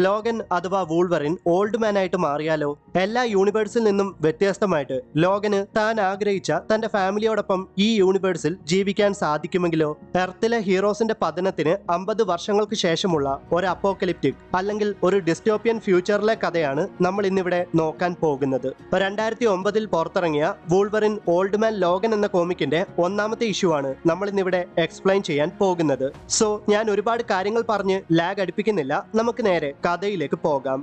Logan അഥവാ Wolverine old man ആയിട്ട് മാറിയാലോ? എല്ലാ യൂണിവേഴ്സിൽ നിന്നും വ്യത്യസ്തമായിട്ട് ലോഗന് താൻ ആഗ്രഹിച്ച തന്റെ ഫാമിലിയോടൊപ്പം ഈ യൂണിവേഴ്സിൽ ജീവിക്കാൻ സാധിക്കുമെങ്കിലോ? എർത്തിലെ ഹീറോസിന്റെ പതനത്തിന് 50 വർഷങ്ങൾക്ക് ശേഷമുള്ള ഒരു അപ്പോക്കലിപ്റ്റിക് അല്ലെങ്കിൽ ഒരു ഡിസ്റ്റോപ്പിയൻ ഫ്യൂച്ചറിലെ കഥയാണ് നമ്മൾ ഇന്നിവിടെ നോക്കാൻ പോകുന്നത്. 2009 പുറത്തിറങ്ങിയ വൂൾവറിൻ ഓൾഡ് മാൻ ലോഗൻ എന്ന കോമിക്കിന്റെ ഒന്നാമത്തെ ഇഷ്യൂ ആണ് നമ്മൾ ഇന്നിവിടെ എക്സ്പ്ലെയിൻ ചെയ്യാൻ പോകുന്നത്. സോ ഞാൻ ഒരുപാട് കാര്യങ്ങൾ പറഞ്ഞ് ലാഗ് അടുപ്പിക്കുന്നില്ല, നമുക്ക് നേരെ കഥയിലേക്ക് പോകാം.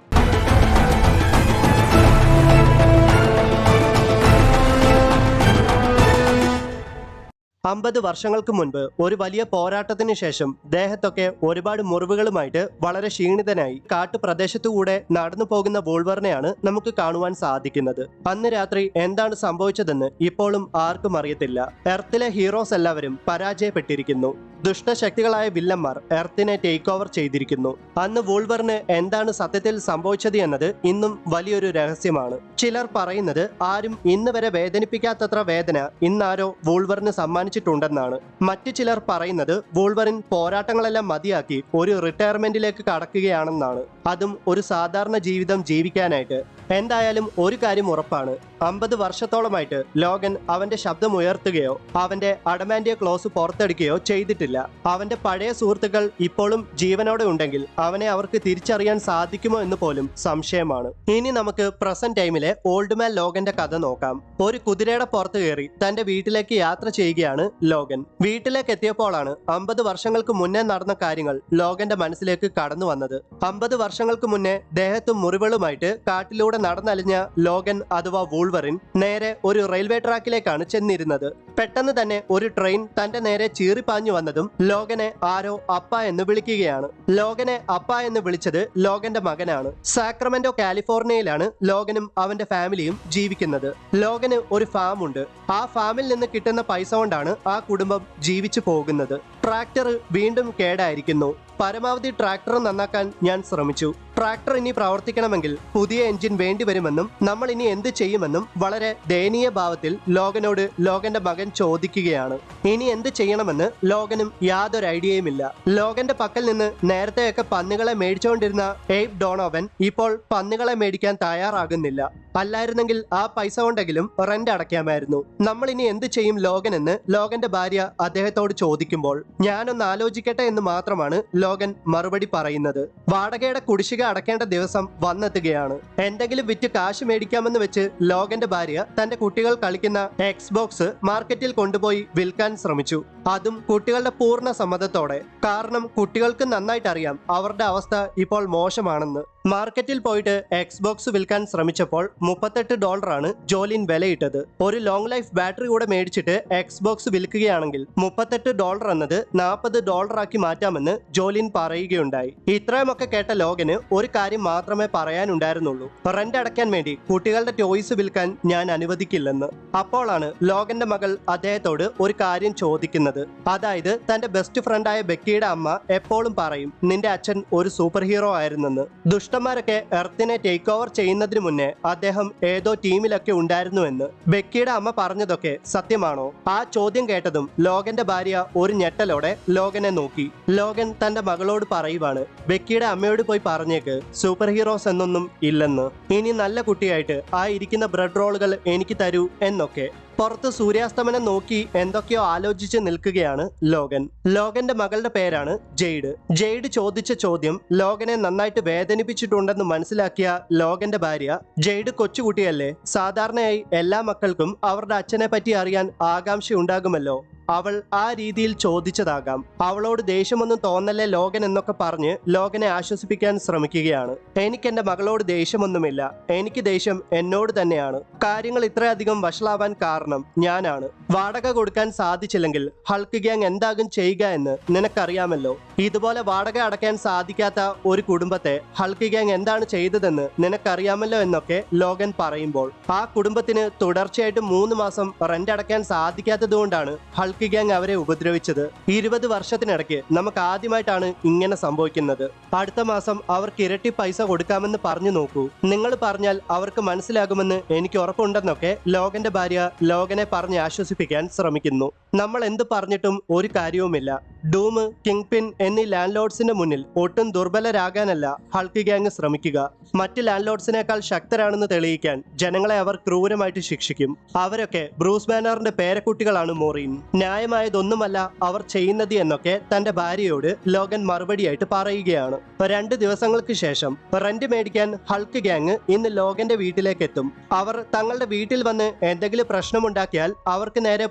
50 വർഷങ്ങൾക്ക് മുൻപ് ഒരു വലിയ പോരാട്ടത്തിന് ശേഷം ദേഹത്തൊക്കെ ഒരുപാട് മുറിവുകളുമായിട്ട് വളരെ ക്ഷീണിതനായി കാട്ടുപ്രദേശത്തുകൂടെ നടന്നു പോകുന്ന വൂൾവറിനെയാണ് നമുക്ക് കാണുവാൻ സാധിക്കുന്നത്. അന്ന് രാത്രി എന്താണ് സംഭവിച്ചതെന്ന് ഇപ്പോഴും ആർക്കും അറിയത്തില്ല. എർത്തിലെ ഹീറോസ് എല്ലാവരും പരാജയപ്പെട്ടിരിക്കുന്നു. ദുഷ്ടശക്തികളായ വില്ലന്മാർ എർത്തിനെ ടേക്ക് ഓവർ ചെയ്തിരിക്കുന്നു. അന്ന് വൂൾവറിന് എന്താണ് സത്യത്തിൽ സംഭവിച്ചത് എന്നത് ഇന്നും വലിയൊരു രഹസ്യമാണ്. ചിലർ പറയുന്നത് ആരും ഇന്ന് വരെ വേദനിപ്പിക്കാത്തത്ര വേദന ഇന്നാരോ വൂൾവറിന് സമ്മാനിച്ചിട്ടുണ്ടെന്നാണ്. മറ്റു ചിലർ പറയുന്നത് വൂൾവറിൻ പോരാട്ടങ്ങളെല്ലാം മതിയാക്കി ഒരു റിട്ടയർമെന്റിലേക്ക് കടക്കുകയാണെന്നാണ്, അതും ഒരു സാധാരണ ജീവിതം ജീവിക്കാനായിട്ട്. എന്തായാലും ഒരു കാര്യം ഉറപ്പാണ്, 50 വർഷത്തോളമായിട്ട് ലോഗൻ അവന്റെ ശബ്ദം ഉയർത്തുകയോ അവന്റെ അഡമാൻഡിയ ക്ലോസ് പുറത്തെടുക്കുകയോ ചെയ്തിട്ടില്ല. അവന്റെ പഴയ സുഹൃത്തുക്കൾ ഇപ്പോഴും ജീവനോടെ ഉണ്ടെങ്കിൽ അവനെ അവർക്ക് തിരിച്ചറിയാൻ സാധിക്കുമോ എന്ന് പോലും സംശയമാണ്. ഇനി നമുക്ക് പ്രസന്റ് ടൈമിലെ ഓൾഡ് മാൻ ലോഗന്റെ കഥ നോക്കാം. ഒരു കുതിരയുടെ പുറത്ത് കയറി തന്റെ വീട്ടിലേക്ക് യാത്ര ചെയ്യുകയാണ് ലോഗൻ. വീട്ടിലേക്ക് എത്തിയപ്പോഴാണ് 50 വർഷങ്ങൾക്ക് മുന്നേ നടന്ന കാര്യങ്ങൾ ലോഗന്റെ മനസ്സിലേക്ക് കടന്നു വന്നത്. 50 വർഷങ്ങൾക്ക് മുന്നേ ദേഹത്തും മുറിവുകളുമായിട്ട് കാട്ടിലൂടെ നടന്നലിഞ്ഞ ലോഗൻ അഥവാ വൂൾവറിൻ നേരെ ഒരു റെയിൽവേ ട്രാക്കിലേക്കാണ് ചെന്നിരുന്നത്. പെട്ടെന്ന് തന്നെ ഒരു ട്രെയിൻ തന്റെ നേരെ ചീറിപ്പാഞ്ഞു വന്നതും ലോഗനെ ആരോ അപ്പ എന്ന് വിളിക്കുകയാണ്. ലോഗനെ അപ്പ എന്ന് വിളിച്ചത് ലോഗന്റെ മകനാണ്. സാക്രമെന്റോ കാലിഫോർണിയയിലാണ് ലോഗനും അവന്റെ ഫാമിലിയും ജീവിക്കുന്നത്. ലോഗന് ഒരു ഫാം ഉണ്ട്. ആ ഫാമിൽ നിന്ന് കിട്ടുന്ന പൈസ കൊണ്ടാണ് ആ കുടുംബം ജീവിച്ചു പോകുന്നത്. ട്രാക്ടർ വീണ്ടും കേടായിരിക്കുന്നു. പരമാവധി ട്രാക്ടർ നന്നാക്കാൻ ഞാൻ ശ്രമിച്ചു. ട്രാക്ടർ ഇനി പ്രവർത്തിക്കണമെങ്കിൽ പുതിയ എഞ്ചിൻ വേണ്ടിവരുമെന്നും നമ്മൾ ഇനി എന്ത് ചെയ്യുമെന്നും വളരെ ദയനീയ ഭാവത്തിൽ ലോഗനോട് ലോഗന്റെ മകൻ ചോദിക്കുകയാണ്. ഇനി എന്ത് ചെയ്യണമെന്ന് ലോഗനും യാതൊരു ഐഡിയയുമില്ല. ലോഗന്റെ പക്കൽ നിന്ന് നേരത്തെയൊക്കെ പന്നികളെ മേടിച്ചുകൊണ്ടിരുന്ന എയ്ബ് ഡോണോവൻ ഇപ്പോൾ പന്നികളെ മേടിക്കാൻ തയ്യാറാകുന്നില്ല. അല്ലായിരുന്നെങ്കിൽ ആ പൈസ കൊണ്ടെങ്കിലും റെന്റ് അടയ്ക്കാമായിരുന്നു. നമ്മൾ ഇനി എന്ത് ചെയ്യും ലോഗൻ എന്ന് ലോഗന്റെ ഭാര്യ അദ്ദേഹത്തോട് ചോദിക്കുമ്പോൾ ഞാനൊന്ന് ആലോചിക്കട്ടെ എന്ന് മാത്രമാണ് ലോഗൻ മറുപടി പറയുന്നത്. വാടകയുടെ കുടിശ്ശിക അടക്കേണ്ട ദിവസം വന്നെത്തുകയാണ്. എന്തെങ്കിലും വിറ്റ് കാശ് മേടിക്കാമെന്ന് വെച്ച് ലോഗന്റെ ഭാര്യ തന്റെ കുട്ടികൾ കളിക്കുന്ന എക്സ്ബോക്സ് മാർക്കറ്റിൽ കൊണ്ടുപോയി വിൽക്കാൻ ശ്രമിച്ചു. അതും കുട്ടികളുടെ പൂർണ്ണ സമ്മതത്തോടെ. കാരണം കുട്ടികൾക്ക് നന്നായിട്ട് അറിയാം അവരുടെ അവസ്ഥ ഇപ്പോൾ മോശമാണെന്ന്. മാർക്കറ്റിൽ പോയിട്ട് എക്സ്ബോക്സ് വിൽക്കാൻ ശ്രമിച്ചപ്പോൾ $38 ജോലിൻ വിലയിട്ടത്. ഒരു ലോങ് ലൈഫ് ബാറ്ററി കൂടെ മേടിച്ചിട്ട് എക്സ്ബോക്സ് വിൽക്കുകയാണെങ്കിൽ $38 എന്നത് $40 ആക്കി മാറ്റാമെന്ന് ജോലിൻ പറയുകയുണ്ടായി. ഇത്രയുമൊക്കെ കേട്ട ലോഗന് ഒരു കാര്യം മാത്രമേ പറയാനുണ്ടായിരുന്നുള്ളൂ, റെന്റ് അടയ്ക്കാൻ വേണ്ടി കുട്ടികളുടെ ടോയ്സ് വിൽക്കാൻ ഞാൻ അനുവദിക്കില്ലെന്ന്. അപ്പോഴാണ് ലോഗന്റെ മകൾ അദ്ദേഹത്തോട് ഒരു കാര്യം ചോദിക്കുന്നത്. അതായത് തന്റെ ബെസ്റ്റ് ഫ്രണ്ടായ ബെക്കിയുടെ അമ്മ എപ്പോഴും പറയും നിന്റെ അച്ഛൻ ഒരു സൂപ്പർ ഹീറോ ആയിരുന്നെന്ന്. ദുഷ്ടന്മാരൊക്കെ എർത്തിനെ ടേക്ക് ഓവർ ചെയ്യുന്നതിന് മുന്നേ അദ്ദേഹം ഏതോ ടീമിലൊക്കെ ഉണ്ടായിരുന്നുവെന്ന്. ബെക്കിയുടെ അമ്മ പറഞ്ഞതൊക്കെ സത്യമാണോ? ആ ചോദ്യം കേട്ടതും ലോഗന്റെ ഭാര്യ ഒരു ഞെട്ടലോടെ ലോഗനെ നോക്കി. ലോഗൻ തന്റെ മകളോട് പറയുവാണ്, ബെക്കിയുടെ അമ്മയോട് പോയി പറഞ്ഞേക്ക് സൂപ്പർ ഹീറോസ് എന്നൊന്നും ഇല്ലെന്ന്. ഇനി നല്ല കുട്ടിയായിട്ട് ആ ഇരിക്കുന്ന ബ്രെഡ് റോളുകൾ എനിക്ക് തരൂ എന്നൊക്കെ. പുറത്ത് സൂര്യാസ്തമനം നോക്കി എന്തൊക്കെയോ ആലോചിച്ച് നിൽക്കുകയാണ് ലോഗൻ. ലോഗന്റെ മകളുടെ പേരാണ് ജെയ്ഡ്. ജെയ്ഡ് ചോദിച്ച ചോദ്യം ലോഗനെ നന്നായിട്ട് വേദനിപ്പിച്ചിട്ടുണ്ടെന്ന് മനസ്സിലാക്കിയ ലോഗന്റെ ഭാര്യ, ജെയ്ഡ് കൊച്ചുകുട്ടിയല്ലേ, സാധാരണയായി എല്ലാ മക്കൾക്കും അവരുടെ അച്ഛനെ പറ്റി അറിയാൻ ആകാംക്ഷ ഉണ്ടാകുമല്ലോ, അവൾ ആ രീതിയിൽ ചോദിച്ചതാകാം, അവളോട് ദേഷ്യമൊന്നും തോന്നല്ലേ ലോഗൻ എന്നൊക്കെ പറഞ്ഞ് ലോഗനെ ആശ്വസിപ്പിക്കാൻ ശ്രമിക്കുകയാണ്. എനിക്ക് എന്റെ മകളോട് ദേഷ്യമൊന്നുമില്ല, എനിക്ക് ദേഷ്യം എന്നോട് തന്നെയാണ്. കാര്യങ്ങൾ ഇത്രയധികം വഷളാവാൻ കാരണം ഞാനാണ്. വാടക കൊടുക്കാൻ സാധിച്ചില്ലെങ്കിൽ ഹൾക്ക് ഗ്യാങ് എന്താകും ചെയ്യുക എന്ന് നിനക്കറിയാമല്ലോ. ഇതുപോലെ വാടക അടയ്ക്കാൻ സാധിക്കാത്ത ഒരു കുടുംബത്തെ ഹൾക്ക് ഗ്യാങ് എന്താണ് ചെയ്തതെന്ന് നിനക്കറിയാമല്ലോ എന്നൊക്കെ ലോഗൻ പറയുമ്പോൾ ആ കുടുംബത്തിന് തുടർച്ചയായിട്ട് 3 മാസം റെന്റ് അടയ്ക്കാൻ സാധിക്കാത്തത് കൊണ്ടാണ് ഹൾക്ക് ഹൾക്ക് ഗ്യാങ് അവരെ ഉപദ്രവിച്ചത്. 20 വർഷത്തിനിടയ്ക്ക് നമുക്ക് ആദ്യമായിട്ടാണ് ഇങ്ങനെ സംഭവിക്കുന്നത്. അടുത്ത മാസം അവർക്ക് ഇരട്ടി പൈസ കൊടുക്കാമെന്ന് പറഞ്ഞു നോക്കൂ. നിങ്ങൾ പറഞ്ഞാൽ അവർക്ക് മനസ്സിലാകുമെന്ന് എനിക്ക് ഉറപ്പുണ്ടെന്നൊക്കെ ലോഗന്റെ ഭാര്യ ലോഗനെ പറഞ്ഞ് ആശ്വസിപ്പിക്കാൻ ശ്രമിക്കുന്നു. നമ്മൾ എന്ത് പറഞ്ഞിട്ടും ഒരു കാര്യവുമില്ല. ഡൂം, കിങ് പിൻ എന്നീ ലാൻഡ് ലോർഡ്സിന്റെ മുന്നിൽ ഒട്ടും ദുർബലരാകാനല്ല ഹൾക്ക് ഗ്യാങ് ശ്രമിക്കുക. മറ്റ് ലാൻഡ് ലോർഡ്സിനേക്കാൾ ശക്തരാണെന്ന് തെളിയിക്കാൻ ജനങ്ങളെ അവർ ക്രൂരമായിട്ട് ശിക്ഷിക്കും. അവരൊക്കെ ബ്രൂസ് ബാനറിന്റെ പേരക്കുട്ടികളാണ് മോറീൻ. ന്യായമായതൊന്നുമല്ല അവർ ചെയ്യുന്നത് എന്നൊക്കെ തന്റെ ഭാര്യയോട് ലോഗൻ മറുപടിയായിട്ട് പറയുകയാണ്. 2 ദിവസങ്ങൾക്ക് ശേഷം റെന്റ് മേടിക്കാൻ ഹൾക്ക് ഗ്യാങ് ഇന്ന് ലോഗന്റെ വീട്ടിലേക്ക് എത്തും. അവർ തങ്ങളുടെ വീട്ടിൽ വന്ന് എന്തെങ്കിലും പ്രശ്നമുണ്ടാക്കിയാൽ അവർക്ക് നേരെ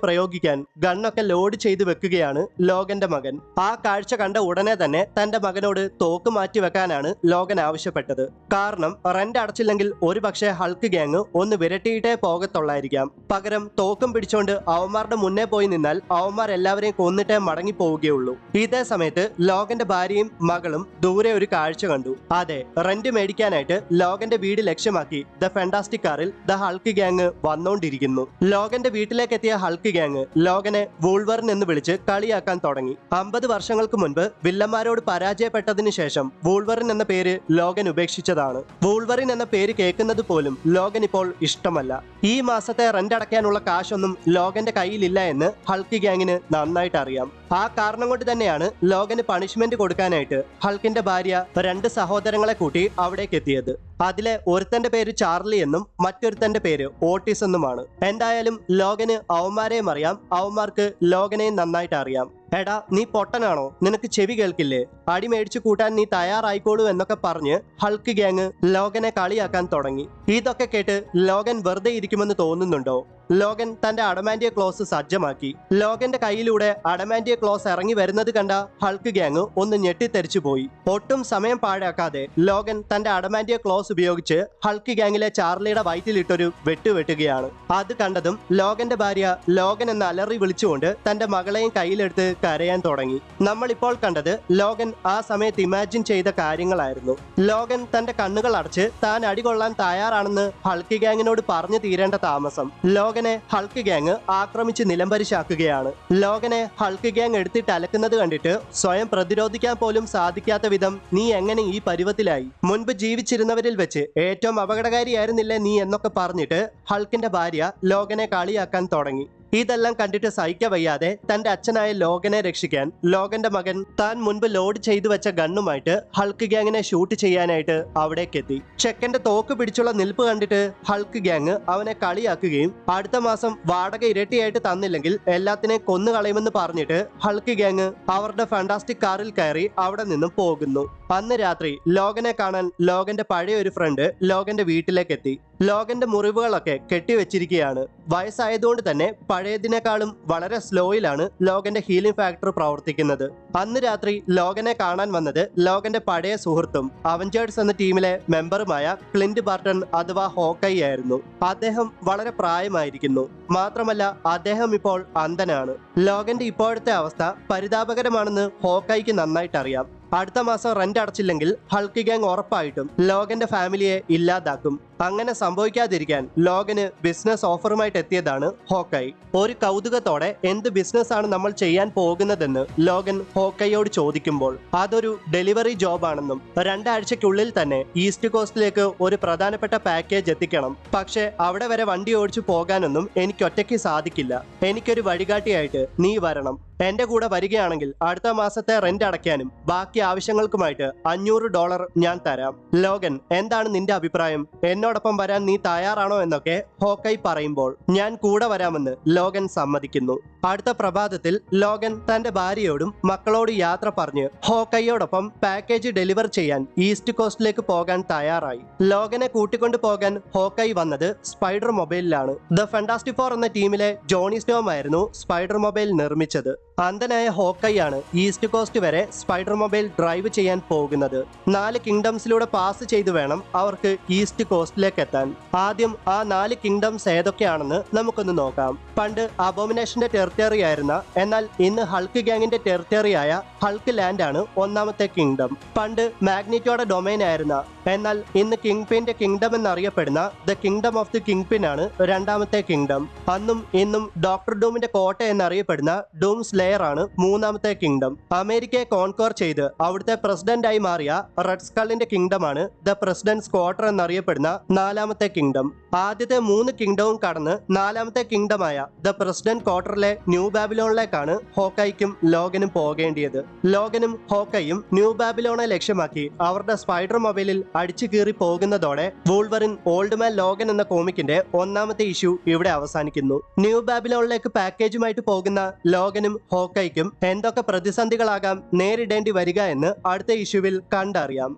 പ്രയോഗിക്കാൻ ഗണ്ണൊക്കെ ലോഡ് ചെയ്ത് വെക്കുകയാണ് ലോഗന്റെ മകൻ. ആ കാഴ്ച കണ്ട ഉടനെ തന്നെ തന്റെ മകനോട് തോക്ക് മാറ്റി വെക്കാനാണ് ലോഗൻ ആവശ്യപ്പെട്ടത്. കാരണം റെന്റ് അടച്ചില്ലെങ്കിൽ ഒരുപക്ഷെ ഹൾക്ക് ഗ്യാങ് ഒന്ന് വിരട്ടിയിട്ടേ പോകത്തുള്ളായിരിക്കാം. പകരം തോക്കും പിടിച്ചോണ്ട് അവന്മാരുടെ മുന്നേ പോയി നിന്നാൽ അവന്മാർ എല്ലാവരെയും കൊന്നിട്ടേ മടങ്ങി പോവുകയുള്ളൂ. ഇതേ സമയത്ത് ലോഗന്റെ ഭാര്യയും മകളും ദൂരെ ഒരു കാഴ്ച കണ്ടു. അതെ, റെന്റ് മേടിക്കാനായിട്ട് ലോഗന്റെ വീട് ലക്ഷ്യമാക്കി ദ ഫാന്റാസ്റ്റിക് കാറിൽ ദ ഹൾക്ക് ഗ്യാങ് വന്നോണ്ടിരിക്കുന്നു. ലോഗന്റെ വീട്ടിലേക്ക് എത്തിയ ഹൾക്ക് ഗ്യാങ് ലോഗനെ വൂൾവറിൻ എന്ന് വിളിച്ച് കളിയാക്കാൻ തുടങ്ങി. 50 വർഷങ്ങൾക്ക് മുൻപ് വില്ലന്മാരോട് പരാജയപ്പെട്ടതിന് ശേഷം വൂൾവറിൻ എന്ന പേര് ലോഗൻ ഉപേക്ഷിച്ചതാണ്. വൂൾവറിൻ എന്ന പേര് കേൾക്കുന്നത് പോലും ലോഗൻ ഇപ്പോൾ ഇഷ്ടമല്ല. ഈ മാസത്തെ റെന്റ് അടയ്ക്കാനുള്ള കാശൊന്നും ലോഗന്റെ കയ്യിലില്ല എന്ന് ഹൾക്ക് ഗ്യാങ്ങിന് നന്നായിട്ട് അറിയാം. ആ കാരണം കൊണ്ട് തന്നെയാണ് ലോഗന് പണിഷ്മെന്റ് കൊടുക്കാനായിട്ട് ഹൾക്കിന്റെ ഭാര്യ 2 സഹോദരങ്ങളെ കൂട്ടി അവിടേക്ക് എത്തിയത്. അതിലെ ഒരുത്തന്റെ പേര് ചാർലി എന്നും മറ്റൊരുത്തന്റെ പേര് ഓട്ടിസ് എന്നുമാണ്. എന്തായാലും ലോഗന് അവന്മാരെയും അറിയാം, അവന്മാർക്ക് ലോഗനെയും നന്നായിട്ട് അറിയാം. എടാ, നീ പൊട്ടനാണോ? നിനക്ക് ചെവി കേൾക്കില്ലേ? അടി മേടിച്ചു കൂട്ടാൻ നീ തയ്യാറായിക്കോളൂ എന്നൊക്കെ പറഞ്ഞ് ഹൾക്ക് ഗ്യാങ് ലോഗനെ കളിയാക്കാൻ തുടങ്ങി. ഇതൊക്കെ കേട്ട് ലോഗൻ വെറുതെ ഇരിക്കുമെന്ന് തോന്നുന്നുണ്ടോ? ലോഗൻ തന്റെ അഡമാന്റിയ ക്ലോസ് സജ്ജമാക്കി. ലോഗന്റെ കയ്യിലൂടെ അഡമാന്റിയ ക്ലോസ് ഇറങ്ങി വരുന്നത് കണ്ട ഹൾക്ക് ഗ്യാങ് ഒന്ന് ഞെട്ടിത്തെറിച്ചു പോയി. ഒട്ടും സമയം പാഴാക്കാതെ ലോഗൻ തന്റെ അഡമാന്റിയ ക്ലോസ് ഉപയോഗിച്ച് ഹൾക്ക് ഗ്യാങ്ങിലെ ചാർലിയുടെ വയറ്റിലിട്ടൊരു വെട്ടുകയാണ്. അത് കണ്ടതും ലോഗന്റെ ഭാര്യ ലോഗൻ എന്ന അലറി വിളിച്ചുകൊണ്ട് തന്റെ മകളെയും കയ്യിലെടുത്ത് കരയാൻ തുടങ്ങി. നമ്മൾ ഇപ്പോൾ കണ്ടത് ലോഗൻ ആ സമയത്ത് ഇമാജിൻ ചെയ്ത കാര്യങ്ങളായിരുന്നു. ലോഗൻ തന്റെ കണ്ണുകൾ അടച്ച് താൻ അടികൊള്ളാൻ തയ്യാറാണെന്ന് ഹൾക്ക് ഗ്യാങ്ങിനോട് പറഞ്ഞു തീരേണ്ട താമസം ലോഗനെ ഹൾക്ക് ഗ്യാങ് ആക്രമിച്ച് നിലംപരിശാക്കുകയാണ്. ലോഗനെ ഹൾക്ക് ഗ്യാങ് എടുത്തിട്ട് അലക്കുന്നത് കണ്ടിട്ട് സ്വയം പ്രതിരോധിക്കാൻ പോലും സാധിക്കാത്ത വിധം നീ എങ്ങനെ ഈ പരുവത്തിലായി? മുൻപ് ജീവിച്ചിരുന്നവരിൽ വെച്ച് ഏറ്റവും അപകടകാരിയായിരുന്നില്ലേ നീ എന്നൊക്കെ പറഞ്ഞിട്ട് ഹൾക്കിന്റെ ഭാര്യ ലോഗനെ കളിയാക്കാൻ തുടങ്ങി. ഇതെല്ലാം കണ്ടിട്ട് സഹിക്കവയ്യാതെ തന്റെ അച്ഛനായ ലോഗനെ രക്ഷിക്കാൻ ലോഗന്റെ മകൻ താൻ മുൻപ് ലോഡ് ചെയ്തു വെച്ച ഗണ്ണുമായിട്ട് ഹൾക്ക് ഗ്യാങ്ങിനെ ഷൂട്ട് ചെയ്യാനായിട്ട് അവിടേക്ക് എത്തി. ചെക്കന്റെ തോക്ക് പിടിച്ചുള്ള നിൽപ്പ് കണ്ടിട്ട് ഹൾക്ക് ഗ്യാങ് അവനെ കളിയാക്കുകയും അടുത്ത മാസം വാടക ഇരട്ടിയായിട്ട് തന്നില്ലെങ്കിൽ എല്ലാത്തിനെയും കൊന്നുകളയുമെന്ന് പറഞ്ഞിട്ട് ഹൾക്ക് ഗ്യാങ് അവരുടെ ഫാന്റാസ്റ്റിക് കാറിൽ കയറി അവിടെ നിന്നും പോകുന്നു. അന്ന് രാത്രി ലോഗനെ കാണാൻ ലോഗന്റെ പഴയ ഒരു ഫ്രണ്ട് ലോഗന്റെ വീട്ടിലേക്ക് എത്തി. ലോഗന്റെ മുറിവുകളൊക്കെ കെട്ടിവെച്ചിരിക്കുകയാണ്. വയസ്സായതുകൊണ്ട് തന്നെ പഴയതിനേക്കാളും വളരെ സ്ലോയിലാണ് ലോഗന്റെ ഹീലിംഗ് ഫാക്ടർ പ്രവർത്തിക്കുന്നത്. അന്ന് രാത്രി ലോഗനെ കാണാൻ വന്നത് ലോഗന്റെ പഴയ സുഹൃത്തും അവഞ്ചേഴ്സ് എന്ന ടീമിലെ മെമ്പറുമായ ക്ലിന്റ് ബാർട്ടൺ അഥവാ ഹോക്കൈ ആയിരുന്നു. അദ്ദേഹം വളരെ പ്രായമായിരിക്കുന്നു. മാത്രമല്ല അദ്ദേഹം ഇപ്പോൾ അന്ധനാണ്. ലോഗന്റെ ഇപ്പോഴത്തെ അവസ്ഥ പരിതാപകരമാണെന്ന് ഹോക്കൈക്ക് നന്നായിട്ട് അറിയാം. അടുത്ത മാസം റെന്റ് അടച്ചില്ലെങ്കിൽ ഹൾക്ക് ഗ്യാങ് ഉറപ്പായിട്ടും ലോഗന്റെ ഫാമിലിയെ ഇല്ലാതാക്കും. അങ്ങനെ സംഭവിക്കാതിരിക്കാൻ ലോഗന് ബിസിനസ് ഓഫറുമായിട്ട് എത്തിയതാണ് ഹോക്കൈ. ഒരു കൗതുകത്തോടെ എന്ത് ബിസിനസ് ആണ് നമ്മൾ ചെയ്യാൻ പോകുന്നതെന്ന് ലോഗൻ ഹോക്കൈയോട് ചോദിക്കുമ്പോൾ അതൊരു ഡെലിവറി ജോബ് ആണെന്നും 2 ആഴ്ചയ്ക്കുള്ളിൽ തന്നെ ഈസ്റ്റ് കോസ്റ്റിലേക്ക് ഒരു പ്രധാനപ്പെട്ട പാക്കേജ് എത്തിക്കണം. പക്ഷെ അവിടെ വരെ വണ്ടി ഓടിച്ചു പോകാനൊന്നും എനിക്ക് ഒറ്റയ്ക്ക് സാധിക്കില്ല. എനിക്കൊരു വഴികാട്ടിയായിട്ട് നീ വരണം. എന്റെ കൂടെ വരികയാണെങ്കിൽ അടുത്ത മാസത്തെ റെന്റ് അടയ്ക്കാനും ബാക്കി ആവശ്യങ്ങൾക്കുമായിട്ട് $500 ഞാൻ തരാം. ലോഗൻ, എന്താണ് നിന്റെ അഭിപ്രായം? എന്നോടൊപ്പം വരാൻ നീ തയ്യാറാണോ എന്നൊക്കെ ഹോക്കൈ പറയുമ്പോൾ ഞാൻ കൂടെ വരാമെന്ന് ലോഗൻ സമ്മതിക്കുന്നു. അടുത്ത പ്രഭാതത്തിൽ ലോഗൻ തന്റെ ഭാര്യയോടും മക്കളോട് യാത്ര പറഞ്ഞ് ഹോക്കൈയോടൊപ്പം പാക്കേജ് ഡെലിവർ ചെയ്യാൻ ഈസ്റ്റ് കോസ്റ്റിലേക്ക് പോകാൻ തയ്യാറായി. ലോഗനെ കൂട്ടിക്കൊണ്ടു പോകാൻ ഹോക്കൈ വന്നത് സ്പൈഡർ മൊബൈലിലാണ്. ദ ഫാന്റാസ്റ്റിക് ഫോർ എന്ന ടീമിലെ ജോണി സ്റ്റോം ആയിരുന്നു സ്പൈഡർ മൊബൈൽ നിർമ്മിച്ചത്. അന്ധനായ ഹോക്കൈയാണ് ഈസ്റ്റ് കോസ്റ്റ് വരെ സ്പൈഡർ മൊബൈൽ ഡ്രൈവ് ചെയ്യാൻ പോകുന്നത്. 4 കിങ്ഡംസിലൂടെ പാസ് ചെയ്തു വേണം അവർക്ക് ഈസ്റ്റ് കോസ്റ്റിലേക്ക് എത്താൻ. ആദ്യം ആ 4 കിങ്ഡംസ് ഏതൊക്കെയാണെന്ന് നമുക്കൊന്ന് നോക്കാം. പണ്ട് അബോമിനേഷന്റെ ടെറിട്ടറി ആയിരുന്ന, എന്നാൽ ഇന്ന് ഹൾക്ക് ഗ്യാങ്ങിന്റെ ടെറിട്ടറി ആയ ഹൾക്ക് ലാൻഡ് ആണ് ഒന്നാമത്തെ കിങ്ഡം. പണ്ട് മാഗ്നിറ്റോയുടെ ഡൊമൈൻ ആയിരുന്ന, എന്നാൽ ഇന്ന് കിങ് പിന്റെ കിങ്ഡം എന്നറിയപ്പെടുന്ന the kingdom of the kingpin ആണ് രണ്ടാമത്തെ കിങ്ഡം. അന്നും ഇന്നും ഡോക്ടർ ഡൂമിന്റെ കോട്ട എന്നറിയപ്പെടുന്ന ഡൂം സ്ലെയർ ആണ് മൂന്നാമത്തെ കിങ്ഡം. അമേരിക്കയെ കോൺക്വർ ചെയ്ത് അവിടുത്തെ പ്രസിഡന്റായി മാറിയ റെഡ് സ്കള്ളിന്റെ കിങ്ഡം ആണ് ദ പ്രസിഡന്റ്സ് ക്വാർട്ടർ എന്നറിയപ്പെടുന്ന നാലാമത്തെ കിങ്ഡം. ആദ്യത്തെ 3 കിങ്ഡവും കടന്ന് നാലാമത്തെ കിങ്ഡമായ ദ പ്രസിഡന്റ് ക്വാർട്ടറിലെ ന്യൂ ബാബിലോണിലേക്കാണ് ഹോക്കൈക്കും ലോഗനും പോകേണ്ടിയത്. ലോഗനും ഹോക്കയും ന്യൂ ബാബിലോണെ ലക്ഷ്യമാക്കി അവരുടെ സ്പൈഡർ മൊബൈലിൽ അടിച്ചു കീറി പോകുന്നതോടെ വൂൾവറിൻ ഓൾഡ് മാൻ ലോഗൻ എന്ന കോമിക്കിന്റെ ഒന്നാമത്തെ ഇഷ്യൂ ഇവിടെ അവസാനിക്കുന്നു. ന്യൂ ബാബിലോണിലേക്ക് പാക്കേജുമായിട്ട് പോകുന്ന ലോഗനും ഹോക്കൈക്കും എന്തൊക്കെ പ്രതിസന്ധികളാകാം നേരിടേണ്ടി വരിക എന്ന് അടുത്ത ഇഷ്യൂവിൽ കണ്ടറിയാം.